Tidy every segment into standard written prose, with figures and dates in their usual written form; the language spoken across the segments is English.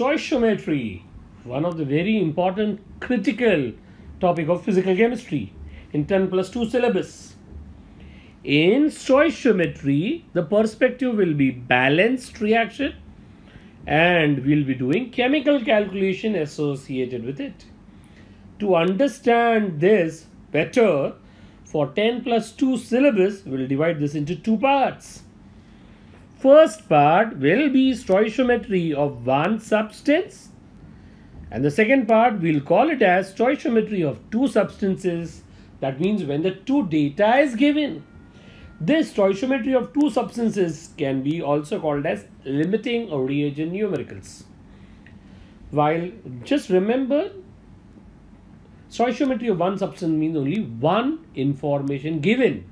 Stoichiometry, one of the very important critical topic of physical chemistry in 10+2 syllabus. In stoichiometry, the perspective will be balanced reaction and we'll be doing chemical calculation associated with it. To understand this better, for 10+2 syllabus, we'll divide this into two parts. First part will be stoichiometry of one substance, and the second part we'll call it as stoichiometry of two substances. That means when the two data is given. This stoichiometry of two substances can be also called as limiting or reagent numericals. While just remember, stoichiometry of one substance means only one information given.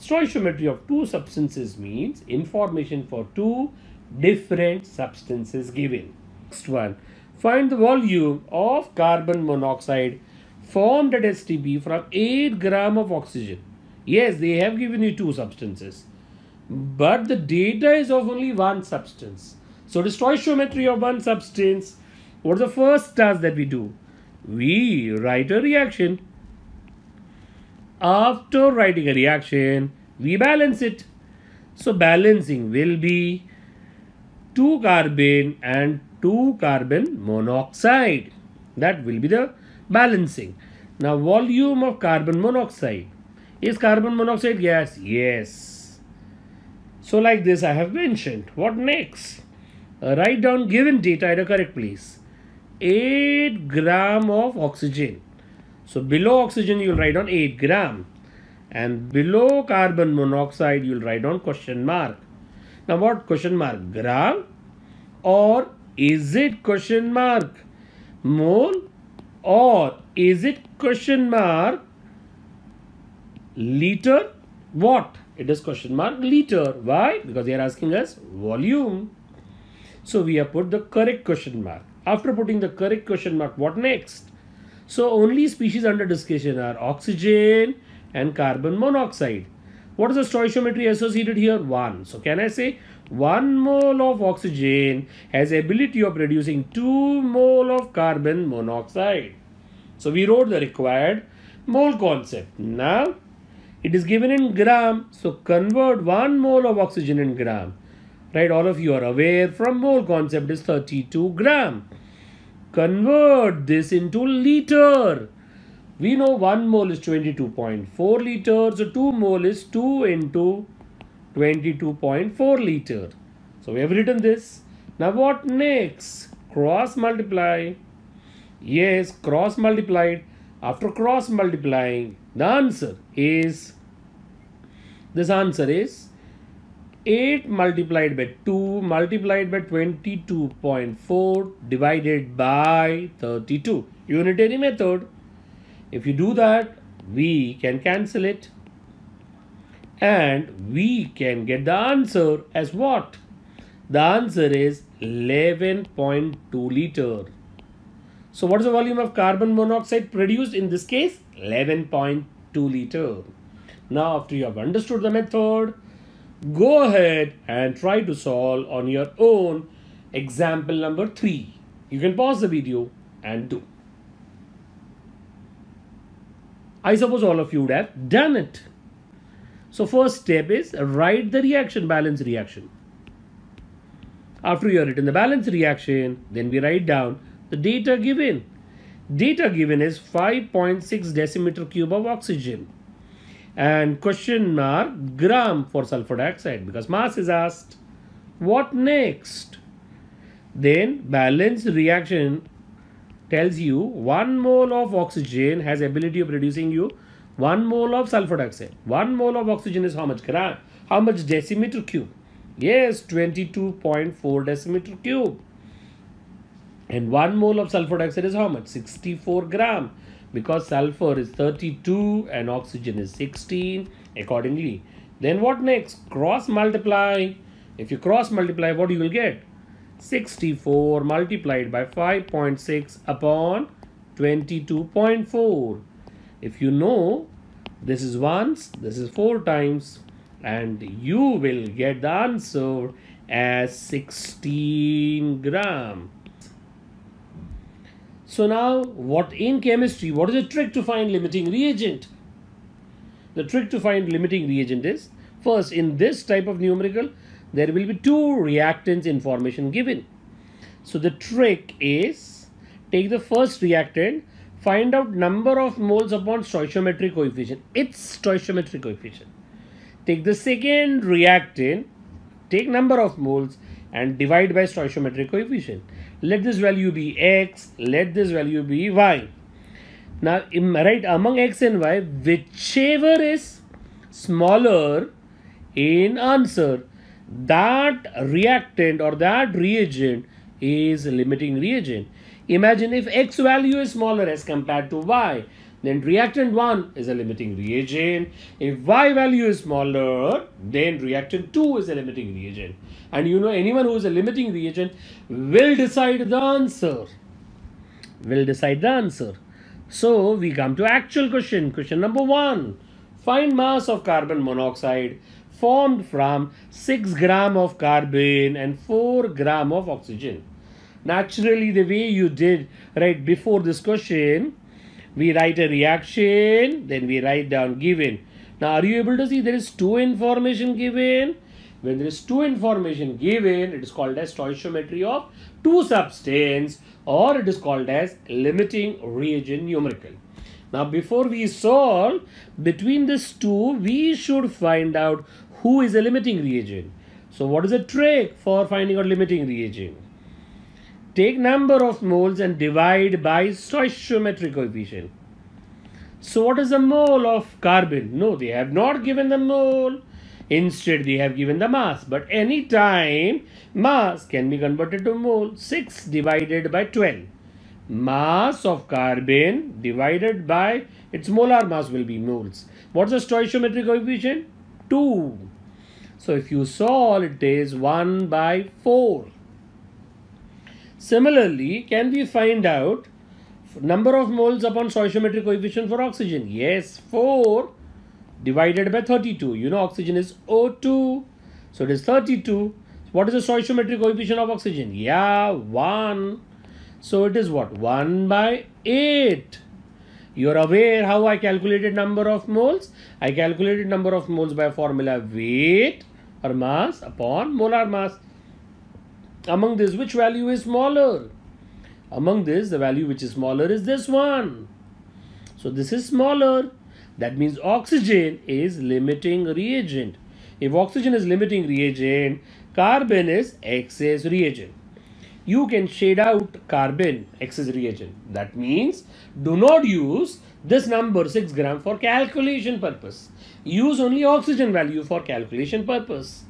Stoichiometry of two substances means information for two different substances given. Next one, find the volume of carbon monoxide formed at STP from 8 gram of oxygen. Yes, they have given you two substances, but the data is of only one substance. So the stoichiometry of one substance, what's the first task that we do? We write a reaction. After writing a reaction, we balance it. So balancing will be 2 carbon and 2 carbon monoxide. That will be the balancing. Now volume of carbon monoxide. Is carbon monoxide gas? Yes. So like this I have mentioned. What next? Write down given data at a correct place. 8 gram of oxygen. So below oxygen you will write on 8 gram. And below carbon monoxide you will write on question mark. Now what question mark? Gram? Or is it question mark mole? Or is it question mark liter? What? It is question mark liter. Why? Because they are asking us volume. So we have put the correct question mark. After putting the correct question mark, what next? So only species under discussion are oxygen and carbon monoxide. What is the stoichiometry associated here? 1. So can I say 1 mole of oxygen has ability of producing 2 mole of carbon monoxide. So we wrote the required mole concept. Now it is given in gram. So convert 1 mole of oxygen in gram. Right, all of you are aware from mole concept is 32 gram. Convert this into liter. We know 1 mole is 22.4 liters. So 2 mole is 2 into 22.4 liter. So we have written this. Now what next? Cross multiply. Yes, cross multiplied. After cross multiplying, the answer is, this answer is 8 multiplied by 2 multiplied by 22.4 divided by 32. Unitary method. If you do that, we can cancel it. And we can get the answer as what? The answer is 11.2 liter. So what is the volume of carbon monoxide produced in this case? 11.2 liter. Now after you have understood the method, go ahead and try to solve on your own example number 3. You can pause the video and do. I suppose all of you would have done it. So first step is write the reaction, balance reaction. After you have written the balance reaction, then we write down the data given. Data given is 5.6 decimeter cube of oxygen. And question mark gram for sulfur dioxide because mass is asked. What next? Then balance reaction tells you 1 mole of oxygen has ability of producing you 1 mole of sulfur dioxide. 1 mole of oxygen is how much gram? How much decimeter cube? Yes, 22.4 decimeter cube. And 1 mole of sulfur dioxide is how much? 64 gram. Because sulfur is 32 and oxygen is 16 accordingly. Then what next? Cross multiply. If you cross multiply, what you will get? 64 multiplied by 5.6 upon 22.4. If you know, this is once, this is 4 times, and you will get the answer as 16 gram. So now, what in chemistry, what is the trick to find limiting reagent? The trick to find limiting reagent is, first, in this type of numerical, there will be two reactants information given. So the trick is, take the first reactant, find out number of moles upon stoichiometric coefficient, its stoichiometric coefficient. Take the second reactant, take number of moles and divide by stoichiometric coefficient. Let this value be x, let this value be y. Now, right, among x and y, whichever is smaller in answer, that reactant or that reagent is limiting reagent. Imagine if x value is smaller as compared to y, then reactant 1 is a limiting reagent. If y value is smaller, then reactant 2 is a limiting reagent. And you know, anyone who is a limiting reagent will decide the answer. So we come to actual question. Question number 1. Find mass of carbon monoxide formed from 6 gram of carbon and 4 gram of oxygen. Naturally, the way you did right before this question, we write a reaction, then we write down given. Now, are you able to see there is two information given? When there is two information given, it is called as stoichiometry of two substance, or it is called as limiting reagent numerical. Now, before we solve between these two, we should find out who is a limiting reagent. So, what is the trick for finding out limiting reagent? Take number of moles and divide by stoichiometric coefficient. So what is the mole of carbon? No, they have not given the mole. Instead, they have given the mass. But any time, mass can be converted to mole. 6 divided by 12. Mass of carbon divided by its molar mass will be moles. What's the stoichiometric coefficient? 2. So if you solve, it is 1 by 4. Similarly, can we find out number of moles upon stoichiometric coefficient for oxygen? Yes, 4 divided by 32. You know oxygen is O2. So it is 32. What is the stoichiometric coefficient of oxygen? Yeah, 1. So it is what? 1 by 8. You are aware how I calculated number of moles? I calculated number of moles by formula weight or mass upon molar mass. Among this, which value is smaller? Among this, the value which is smaller is this one. So this is smaller. That means oxygen is limiting reagent. If oxygen is limiting reagent, carbon is excess reagent. You can shade out carbon excess reagent. That means do not use this number 6 gram for calculation purpose. Use only oxygen value for calculation purpose.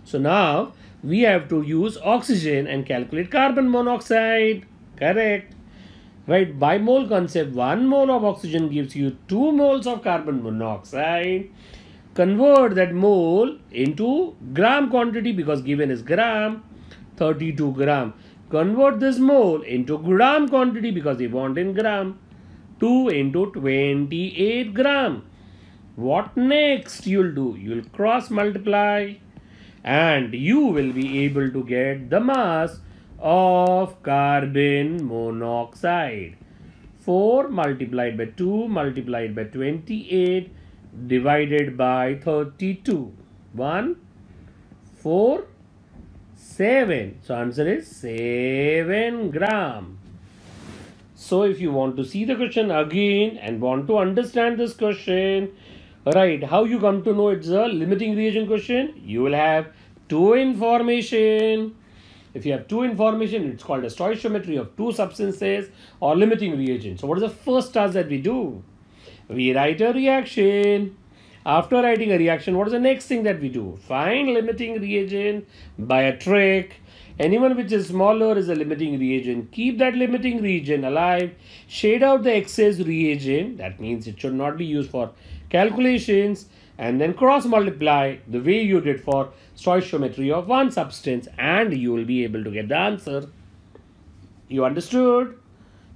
So now we have to use oxygen and calculate carbon monoxide. Correct. Right, by mole concept, 1 mole of oxygen gives you 2 moles of carbon monoxide. Convert that mole into gram quantity because given is gram, 32 gram. Convert this mole into gram quantity because they want in gram, 2 into 28 gram. What next you'll do? You'll cross multiply and you will be able to get the mass of carbon monoxide. 4 multiplied by 2 multiplied by 28 divided by 32. 1, 4, 7. So answer is 7 gram. So if you want to see the question again and want to understand this question, right, how you come to know it's a limiting reagent question? You will have two information. If you have two information, it's called a stoichiometry of two substances or limiting reagent. So what is the first task that we do? We write a reaction. After writing a reaction, what is the next thing that we do? Find limiting reagent by a trick. Anyone which is smaller is a limiting reagent. Keep that limiting reagent alive. Shade out the excess reagent. That means it should not be used for calculations. And then cross multiply the way you did for stoichiometry of one substance and you will be able to get the answer. You understood?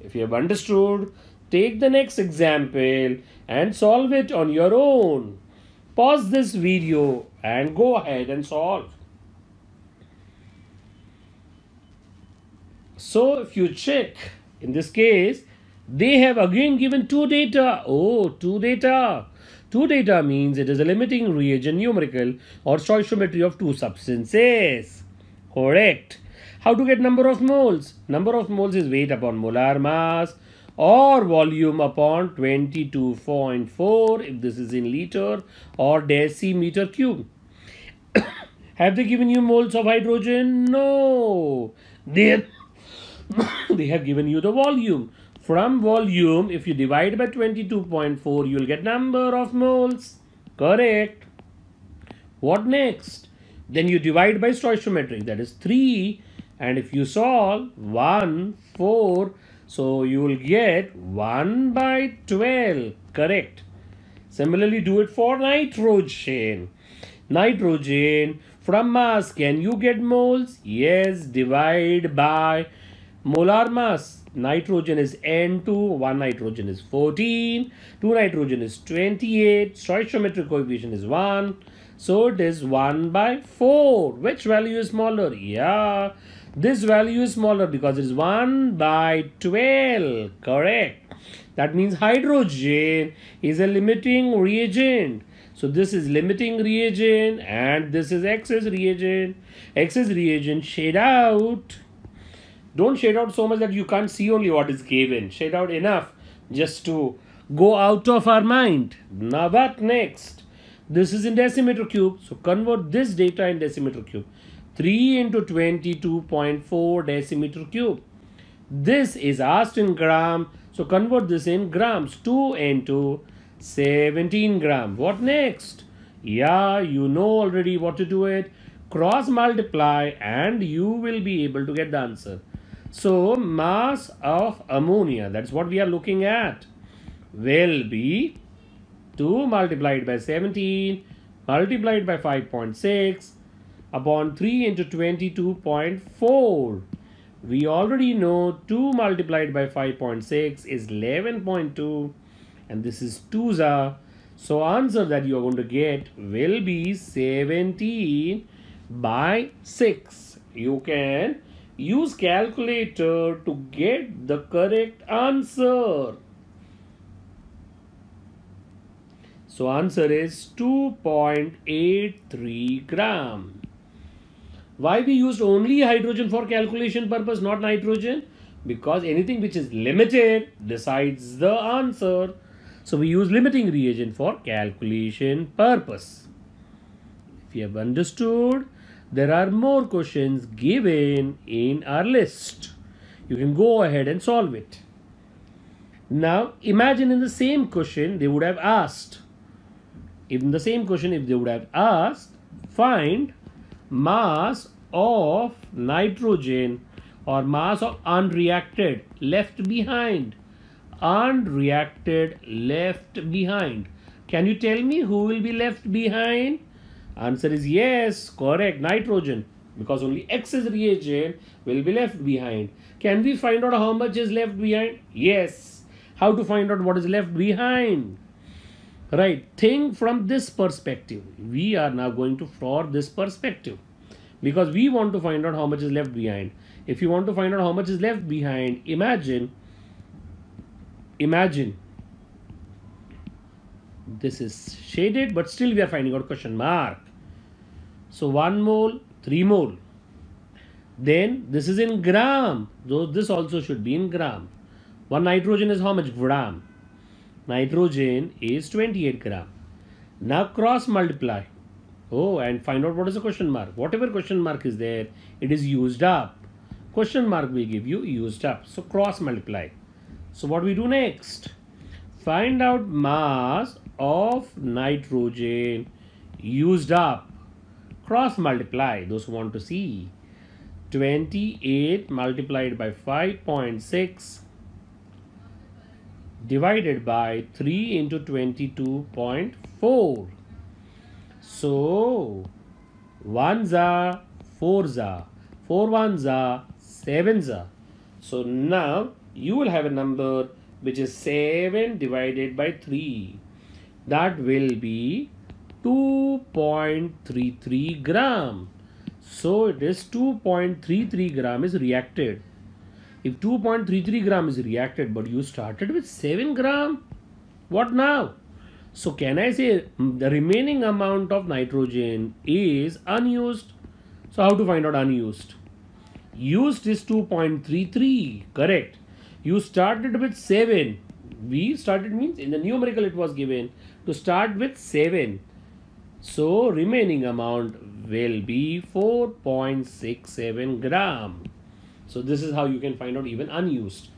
If you have understood, take the next example and solve it on your own. Pause this video and go ahead and solve. So if you check In this case, they have again given two data. Oh, two data. Two data means it is a limiting reagent numerical or stoichiometry of two substances. Correct. How to get number of moles? Number of moles is weight upon molar mass or volume upon 22.4 if this is in liter or decimeter cube. Have they given you moles of hydrogen? No. They have given you the volume. From volume, if you divide by 22.4, you will get number of moles. Correct. What next? Then you divide by stoichiometry, that is 3. And if you solve 1, 4, so you will get 1 by 12. Correct. Similarly, do it for nitrogen. Nitrogen, from mass, can you get moles? Yes, divide by molar mass. Nitrogen is N2, 1 nitrogen is 14, 2 nitrogen is 28, stoichiometric coefficient is 1. So it is 1 by 4. Which value is smaller? Yeah, this value is smaller because it is 1 by 12. Correct. That means hydrogen is a limiting reagent. So this is limiting reagent and this is excess reagent. Excess reagent, shade out. Don't shade out so much that you can't see only what is given. Shade out enough just to go out of our mind. Now what next? This is in decimeter cube. So convert this data in decimeter cube. 3 into 22.4 decimeter cube. This is asked in gram. So convert this in grams. 2 into 17 gram. What next? Yeah, you know already what to do it. Cross multiply and you will be able to get the answer. So mass of ammonia, that's what we are looking at, will be 2 multiplied by 17 multiplied by 5.6 upon 3 into 22.4. We already know 2 multiplied by 5.6 is 11.2 and this is 2 So answer that you are going to get will be 17 by 6. You can use calculator to get the correct answer. So answer is 2.83 gram. Why we used only hydrogen for calculation purpose, not nitrogen? Because anything which is limited decides the answer. So we use limiting reagent for calculation purpose. If you have understood, there are more questions given in our list. You can go ahead and solve it. Now imagine in the same question they would have asked. In the same question if they would have asked, find mass of nitrogen or mass of unreacted left behind. Unreacted left behind. Can you tell me who will be left behind? Answer is yes, correct, nitrogen, because only excess reagent will be left behind. Can we find out how much is left behind? Yes. How to find out what is left behind? Right, think from this perspective. We are now going to for this perspective because we want to find out how much is left behind. If you want to find out how much is left behind, imagine this is shaded, but still we are finding out question mark. So 1 mole, 3 mole. Then this is in gram. So this also should be in gram. 1 nitrogen is how much? Gram. Nitrogen is 28 gram. Now cross multiply. Oh, and find out what is the question mark. Whatever question mark is there, it is used up. Question mark will give you used up. So cross multiply. So what we do next? Find out mass of nitrogen used up. Cross multiply. Those who want to see. 28 multiplied by 5.6 divided by 3 into 22.4. So 1 4 4 1 7 So now you will have a number which is 7 divided by 3. That will be 2.33 gram. So it is 2.33 gram is reacted. If 2.33 gram is reacted, but you started with 7 gram, what now? So can I say the remaining amount of nitrogen is unused? So how to find out unused? Used is 2.33, correct. You started with 7. We started means in the numerical it was given to start with 7. So remaining amount will be 4.67 gram. So this is how you can find out even unused.